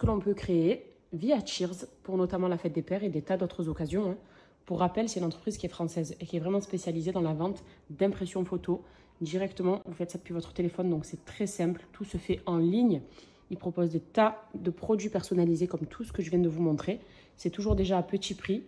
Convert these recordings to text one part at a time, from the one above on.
que l'on peut créer via Cheers pour notamment la fête des pères et des tas d'autres occasions. Hein. Pour rappel, c'est une entreprise qui est française et qui est vraiment spécialisée dans la vente d'impressions photos. Directement, vous faites ça depuis votre téléphone, donc c'est très simple. Tout se fait en ligne. Ils proposent des tas de produits personnalisés comme tout ce que je viens de vous montrer. C'est toujours déjà à petit prix.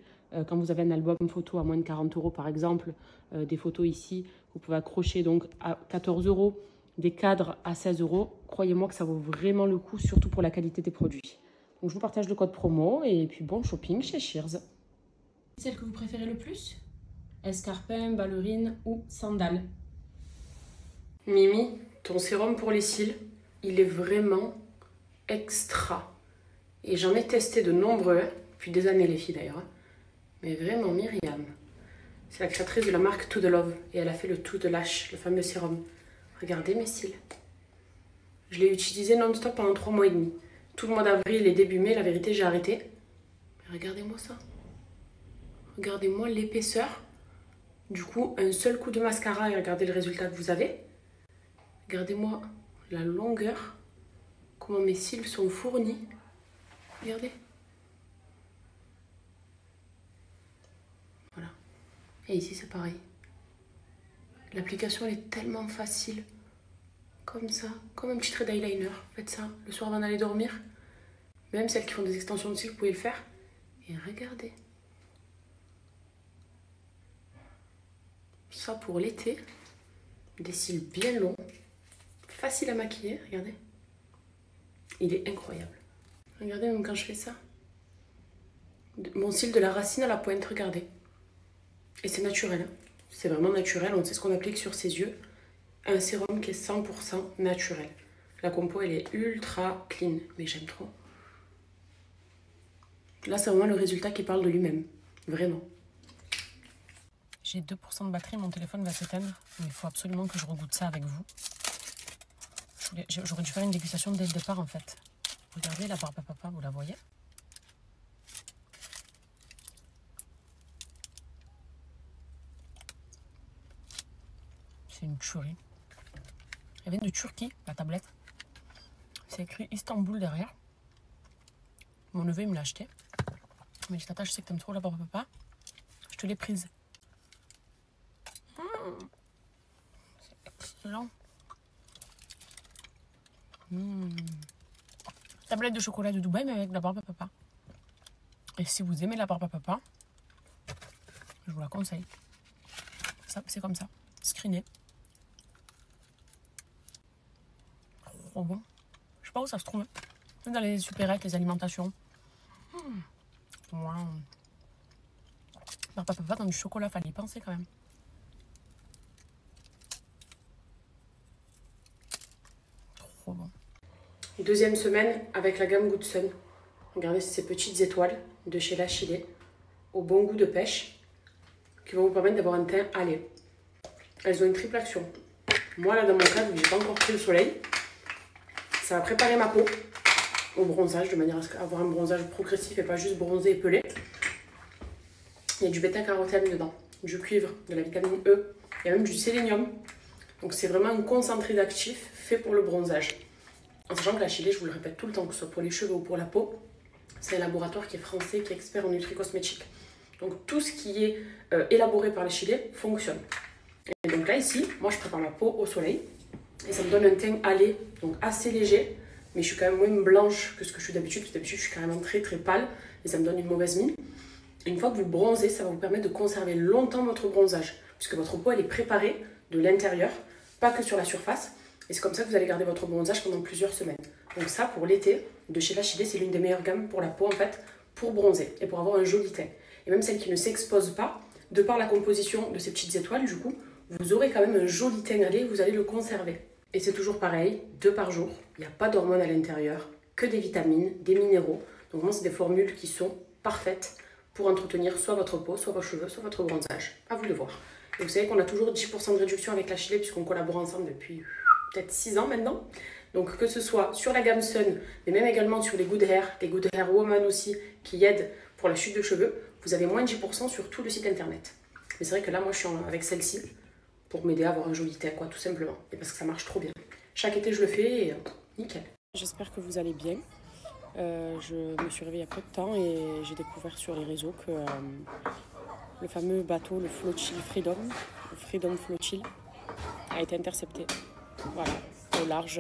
Quand vous avez un album photo à moins de 40 € par exemple, des photos ici, vous pouvez accrocher donc à 14 €, des cadres à 16 €. Croyez-moi que ça vaut vraiment le coup, surtout pour la qualité des produits. Donc je vous partage le code promo et puis bon shopping chez Cheers. Celle que vous préférez le plus? Escarpin, ballerine ou sandales? Mimi, ton sérum pour les cils, il est vraiment extra. Et j'en ai testé de nombreux, depuis des années les filles d'ailleurs. Mais vraiment Myriam, c'est la créatrice de la marque To The Love. Et elle a fait le To The Lash, le fameux sérum. Regardez mes cils. Je l'ai utilisé non-stop pendant 3 mois et demi. Tout le mois d'avril et début mai, la vérité, j'ai arrêté. Mais regardez-moi ça. Regardez-moi l'épaisseur. Du coup, un seul coup de mascara et regardez le résultat que vous avez. Regardez-moi la longueur. Comment mes cils sont fournis. Regardez. Voilà. Et ici, c'est pareil. L'application, elle est tellement facile. Comme ça, comme un petit trait d'eyeliner. Faites ça le soir avant d'aller dormir. Même celles qui font des extensions de cils, vous pouvez le faire. Et regardez. Ça pour l'été. Des cils bien longs. Facile à maquiller, regardez. Il est incroyable. Regardez même quand je fais ça. Mon cil de la racine à la pointe, regardez. Et c'est naturel. Hein. C'est vraiment naturel. On sait ce qu'on applique sur ses yeux. Un sérum qui est 100% naturel. La compo, elle est ultra clean. Mais j'aime trop. Là, c'est vraiment le résultat qui parle de lui-même. Vraiment. J'ai 2% de batterie, mon téléphone va s'éteindre. Mais il faut absolument que je regoute ça avec vous. J'aurais dû faire une dégustation dès le départ, en fait. Regardez la barbe à papa, vous la voyez? C'est une tuerie. Elle vient de Turquie, la tablette. C'est écrit Istanbul derrière. Mon neveu, il me l'a acheté. Il m'a dit, tata, je sais que t'aimes trop la barbe à papa. Je te l'ai prise. C'est excellent. Tablette de chocolat de Dubaï, mais avec de la barbe à papa. Et si vous aimez la barbe à papa, je vous la conseille. Ça, c'est comme ça. Screené. Trop bon. Je sais pas où ça se trouve. C'est dans les supérettes, les alimentations. Wow. Barbe à papa dans du chocolat, fallait y penser quand même. Trop bon. Deuxième semaine avec la gamme Good Sun. Regardez ces petites étoiles de chez La Chilé, au bon goût de pêche, qui vont vous permettre d'avoir un teint hâlé. Elles ont une triple action. Moi là dans mon cas, vu que j'ai pas encore pris le soleil, ça va préparer ma peau au bronzage, de manière à avoir un bronzage progressif et pas juste bronzé et pelé. Il y a du bêta-carotène dedans, du cuivre, de la vitamine E, il y a même du sélénium. Donc c'est vraiment un concentré d'actifs fait pour le bronzage. En sachant que La Chilé, je vous le répète tout le temps, que ce soit pour les cheveux ou pour la peau, c'est un laboratoire qui est français, qui est expert en nutri-cosmétique. Donc tout ce qui est élaboré par La Chilé fonctionne. Et donc là ici, moi je prépare ma peau au soleil et ça me donne un teint hâlé, donc assez léger, mais je suis quand même moins blanche que ce que je suis d'habitude, parce que d'habitude je suis carrément très très pâle et ça me donne une mauvaise mine. Et une fois que vous bronzez, ça va vous permettre de conserver longtemps votre bronzage, puisque votre peau elle est préparée de l'intérieur, pas que sur la surface. Et c'est comme ça que vous allez garder votre bronzage pendant plusieurs semaines. Donc ça, pour l'été, de chez La Chilé, c'est l'une des meilleures gammes pour la peau, en fait, pour bronzer et pour avoir un joli teint. Et même celle qui ne s'expose pas, de par la composition de ces petites étoiles, du coup, vous aurez quand même un joli teint hâlé, vous allez le conserver. Et c'est toujours pareil, 2 par jour, il n'y a pas d'hormones à l'intérieur, que des vitamines, des minéraux. Donc vraiment, c'est des formules qui sont parfaites pour entretenir soit votre peau, soit vos cheveux, soit votre bronzage. À vous de voir. Et vous savez qu'on a toujours 10% de réduction avec La Chilé, puisqu'on collabore ensemble depuis peut-être 6 ans maintenant. Donc que ce soit sur la gamme Sun, mais même également sur les Good Hair Woman aussi, qui aident pour la chute de cheveux, vous avez moins de 10% sur tout le site internet. Mais c'est vrai que là, moi, je suis avec celle-ci pour m'aider à avoir un joli teint, quoi, tout simplement. Et parce que ça marche trop bien. Chaque été, je le fais et nickel. J'espère que vous allez bien. Je me suis réveillée il y a peu de temps et j'ai découvert sur les réseaux que le fameux bateau, le Flotille Freedom, le Freedom Flotille, a été intercepté. Voilà, au large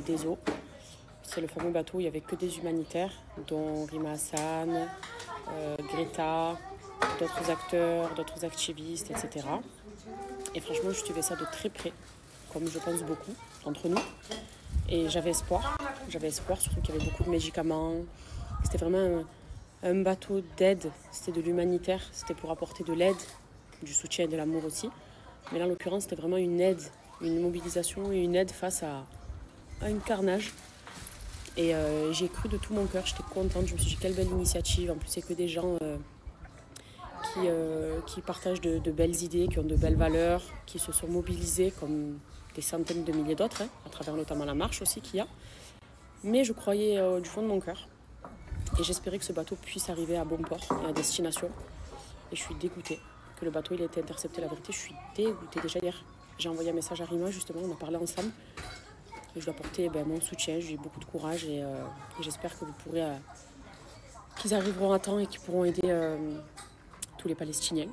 des eaux. C'est le fameux bateau où il n'y avait que des humanitaires, dont Rima Hassan, Greta, d'autres acteurs, d'autres activistes, etc. Et franchement, je suivais ça de très près, comme je pense beaucoup d'entre nous. Et j'avais espoir, surtout qu'il y avait beaucoup de médicaments. C'était vraiment un bateau d'aide, c'était de l'humanitaire, c'était pour apporter de l'aide, du soutien et de l'amour aussi. Mais là, en l'occurrence, c'était vraiment une aide, une mobilisation et une aide face à un carnage. Et j'ai cru de tout mon cœur, j'étais contente, je me suis dit quelle belle initiative. En plus, c'est que des gens qui partagent de belles idées, qui ont de belles valeurs, qui se sont mobilisés comme des centaines de milliers d'autres, à travers notamment la marche aussi qu'il y a. Mais je croyais du fond de mon cœur. Et j'espérais que ce bateau puisse arriver à bon port et à destination. Et je suis dégoûtée que le bateau il ait été intercepté. La vérité, je suis dégoûtée. Déjà hier, j'ai envoyé un message à Rima, justement, on a parlé ensemble. Et je dois apporter mon soutien, j'ai beaucoup de courage et j'espère que vous pourrez, qu'ils arriveront à temps et qu'ils pourront aider tous les Palestiniens.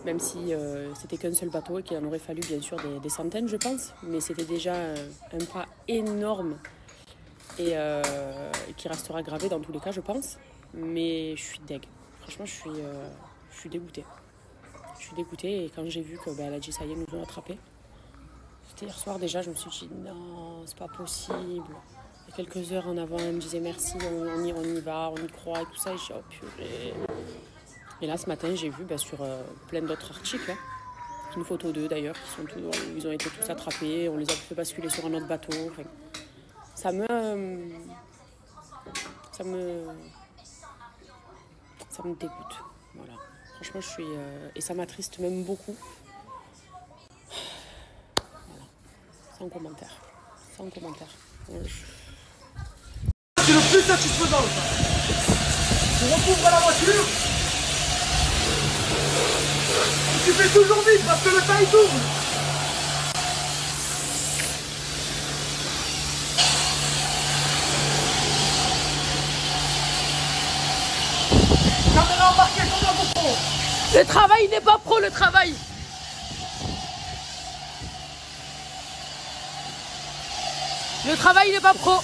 Même si c'était qu'un seul bateau et qu'il en aurait fallu bien sûr des centaines, je pense. Mais c'était déjà un pas énorme et qui restera gravé dans tous les cas, je pense. Mais je suis deg. Franchement, je suis dégoûtée. Je suis dégoûtée et quand j'ai vu que la dit ça y est, nous ont attrapés. C'était hier soir déjà, je me suis dit non, c'est pas possible. Il y a quelques heures en avant, elle me disait merci, on y va, on y croit et tout ça. Et j'ai dit oh purée. Et là, ce matin, j'ai vu sur plein d'autres articles, une photo d'eux d'ailleurs, ils ont été tous attrapés, on les a fait basculer sur un autre bateau. Enfin, ça me dégoûte. Voilà. Franchement, je suis... et ça m'attriste même beaucoup. Voilà. Sans commentaire. Sans commentaire. C'est le plus satisfaisant, ça. Je recouvre la voiture. Et tu fais toujours vite parce que le temps il tourne. Caméra embarquée sur la GoPro. Le travail n'est pas pro, le travail. Le travail n'est pas pro.